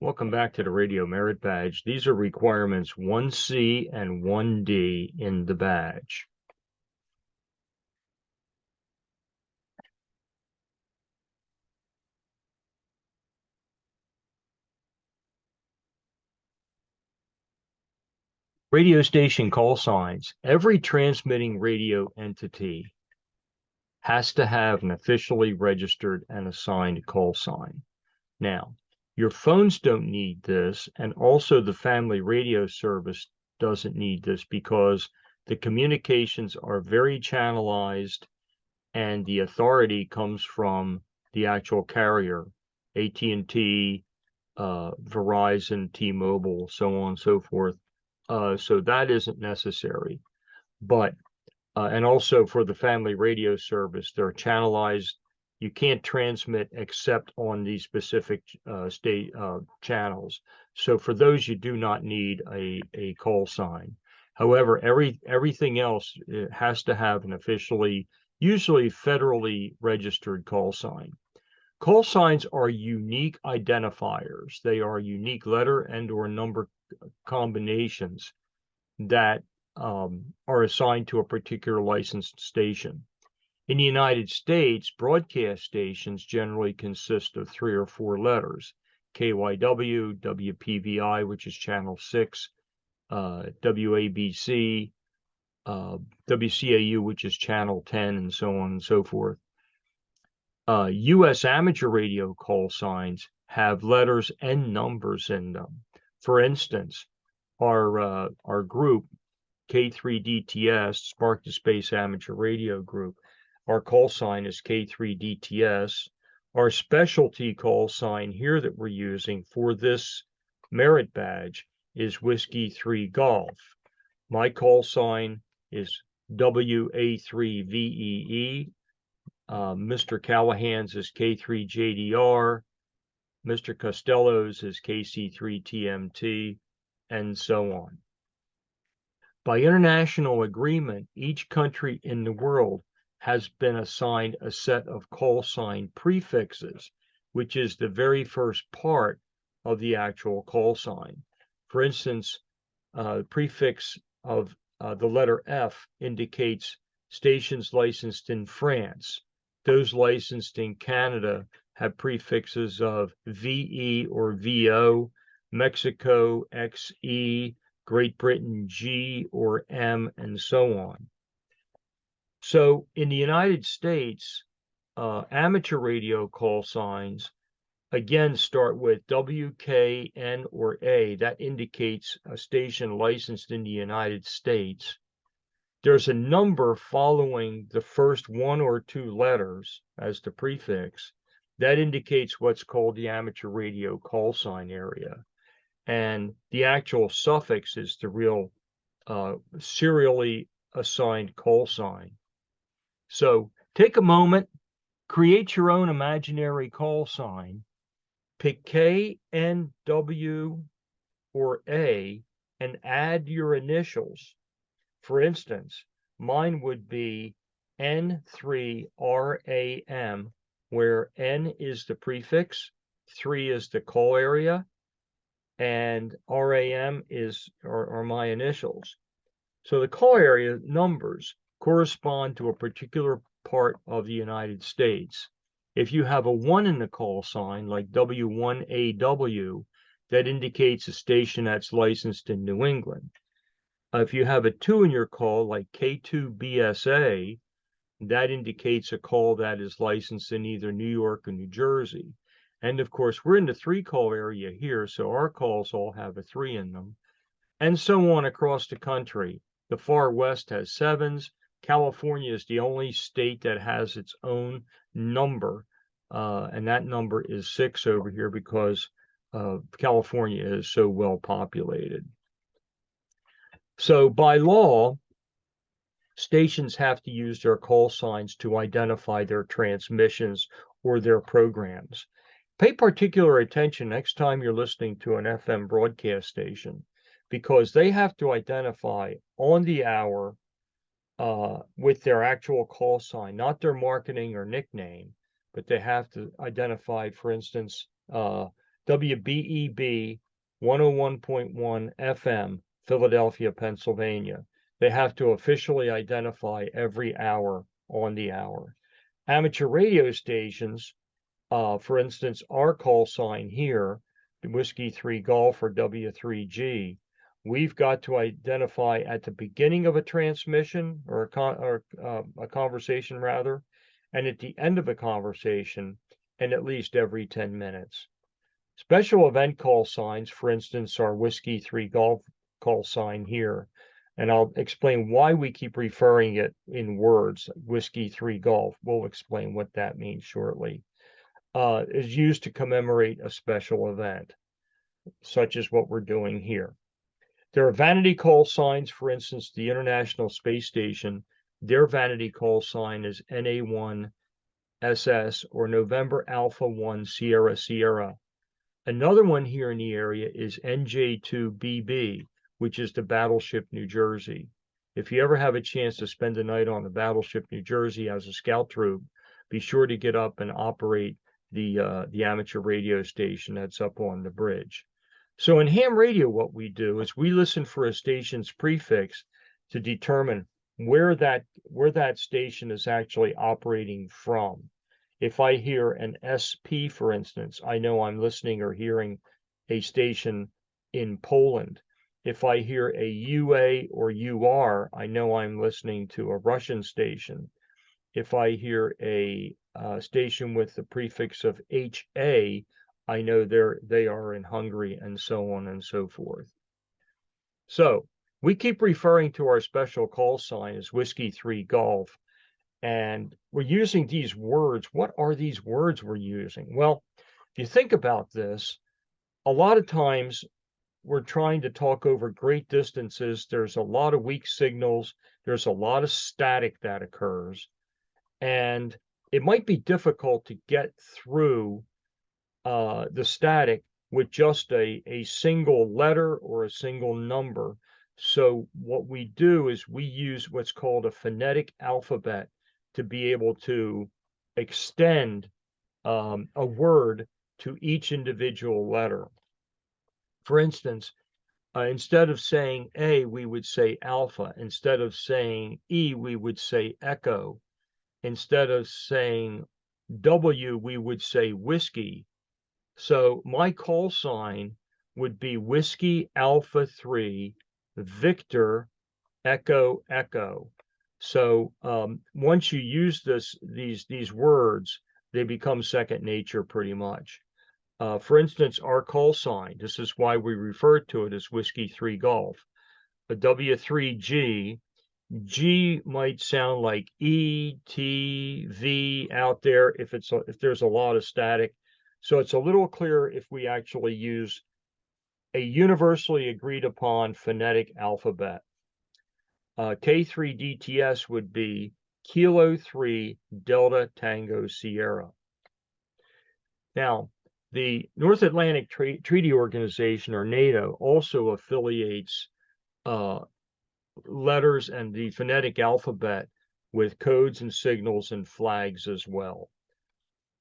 Welcome back to the Radio Merit Badge. These are requirements 1C and 1D in the badge. Radio station call signs. Every transmitting radio entity has to have an officially registered and assigned call sign. Now, your phones don't need this, and also the family radio service doesn't need this because the communications are very channelized and the authority comes from the actual carrier, AT&T, Verizon, T-Mobile, so on and so forth. So that isn't necessary. But and also for the family radio service, they're channelized. You can't transmit except on these specific state channels. So for those, you do not need a call sign. However, everything else has to have an officially, usually federally registered call sign. Call signs are unique identifiers. They are unique letter and or number combinations that are assigned to a particular licensed station. In the United States, broadcast stations generally consist of 3 or 4 letters: KYW, WPVI, which is channel 6, WABC, WCAU, which is channel 10, and so on and so forth. U.S. amateur radio call signs have letters and numbers in them. For instance, our group, K3DTS, Spark to Space Amateur Radio Group, our call sign is K3DTS. Our specialty call sign here that we're using for this merit badge is Whiskey 3 Golf. My call sign is WA3VEE. Mr. Callahan's is K3JDR. Mr. Costello's is KC3TMT, and so on. By international agreement, each country in the world has been assigned a set of call sign prefixes, which is the very first part of the actual call sign. For instance, the prefix of the letter F indicates stations licensed in France. Those licensed in Canada have prefixes of VE or VO, Mexico XE, Great Britain G or M, and so on. So in the United States, amateur radio call signs again start with W, K, N, or A. That indicates a station licensed in the United States. There's a number following the first 1 or 2 letters as the prefix. That indicates what's called the amateur radio call sign area. And the actual suffix is the real serially assigned call sign. So take a moment, create your own imaginary call sign, pick K, N, W, or A, and add your initials. For instance, mine would be N3RAM, where N is the prefix, 3 is the call area, and RAM are my initials. So the call area numbers correspond to a particular part of the United States. If you have a 1 in the call sign, like W1AW, that indicates a station that's licensed in New England. If you have a 2 in your call, like K2BSA, that indicates a call that is licensed in either New York or New Jersey. And of course, we're in the 3 call area here, so our calls all have a 3 in them, and so on across the country. The far west has 7s. California is the only state that has its own number, and that number is 6 over here because California is so well populated. So by law, stations have to use their call signs to identify their transmissions or their programs. Pay particular attention next time you're listening to an FM broadcast station, because they have to identify on the hour with their actual call sign, not their marketing or nickname, but they have to identify, for instance, WBEB 101.1 FM, Philadelphia, Pennsylvania. They have to officially identify every hour on the hour. Amateur radio stations, for instance, our call sign here, Whiskey 3 Golf or W3G, we've got to identify at the beginning of a transmission or a conversation rather, and at the end of a conversation, and at least every 10 minutes. Special event call signs, for instance, our Whiskey 3 Golf call sign here, and I'll explain why we keep referring it in words, Whiskey 3 Golf. We'll explain what that means shortly. Is used to commemorate a special event, such as what we're doing here. There are vanity call signs, for instance, the International Space Station, their vanity call sign is NA1SS or November Alpha 1 Sierra Sierra. Another one here in the area is NJ2BB, which is the Battleship New Jersey. If you ever have a chance to spend the night on the Battleship New Jersey as a scout troop, be sure to get up and operate the amateur radio station that's up on the bridge. So in ham radio, what we do is we listen for a station's prefix to determine where that station is actually operating from. If I hear an SP, for instance, I know I'm listening or hearing a station in Poland. If I hear a UA or UR, I know I'm listening to a Russian station. If I hear a station with the prefix of HA, I know they are in Hungary, and so on and so forth. So we keep referring to our special call sign as Whiskey 3 Golf, and we're using these words. What are these words we're using? Well, if you think about this, a lot of times we're trying to talk over great distances. There's a lot of weak signals. There's a lot of static that occurs. And it might be difficult to get through the static with just a single letter or a single number. So what we do is we use what's called a phonetic alphabet to be able to extend a word to each individual letter. For instance, instead of saying A, we would say alpha. Instead of saying E, we would say echo. Instead of saying W, we would say whiskey. So my call sign would be Whiskey Alpha 3 Victor Echo Echo. So once you use these words, they become second nature pretty much. For instance, our call sign, this is why we refer to it as Whiskey 3 Golf. A W3G, G might sound like E, T, V out there if there's a lot of static. So it's a little clearer if we actually use a universally agreed upon phonetic alphabet. K3DTS would be Kilo 3 Delta Tango Sierra. Now, the North Atlantic Treaty Organization, or NATO, also affiliates letters and the phonetic alphabet with codes and signals and flags as well.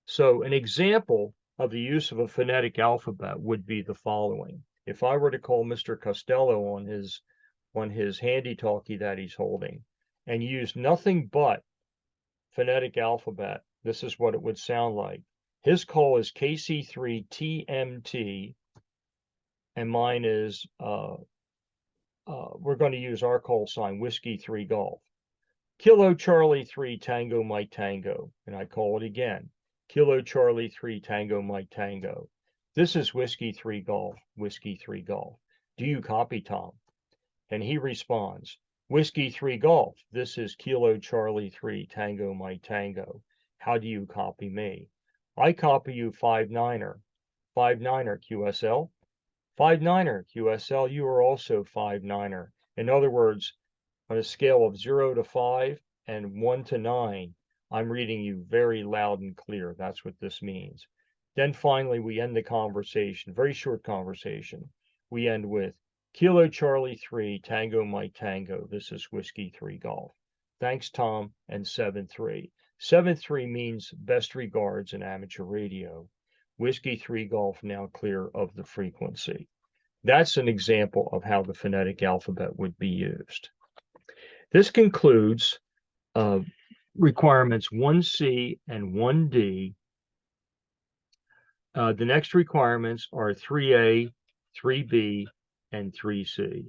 So an example of the use of a phonetic alphabet would be the following. If I were to call Mr. Costello on his handy talkie that he's holding and use nothing but phonetic alphabet, this is what it would sound like. His call is KC3TMT, and mine is we're going to use our call sign, Whiskey 3 Golf. Kilo Charlie 3 Tango Mike Tango, and I call it again. Kilo Charlie 3 Tango Mike Tango. This is Whiskey 3 Golf, Whiskey 3 Golf. Do you copy, Tom? And he responds, Whiskey 3 Golf. This is Kilo Charlie 3 Tango Mike Tango. How do you copy me? I copy you 5-9er. 5-9er QSL. 5-9er QSL, you are also 5-9er. In other words, on a scale of 0 to 5 and 1 to 9, I'm reading you very loud and clear. That's what this means. Then finally, we end the conversation, very short conversation. We end with Kilo Charlie 3 Tango Mike Tango. This is Whiskey 3 Golf. Thanks, Tom, and 7-3. 7-3 means best regards in amateur radio. Whiskey 3 Golf, now clear of the frequency. That's an example of how the phonetic alphabet would be used. This concludes requirements 1C and 1D. The next requirements are 3A, 3B, and 3C.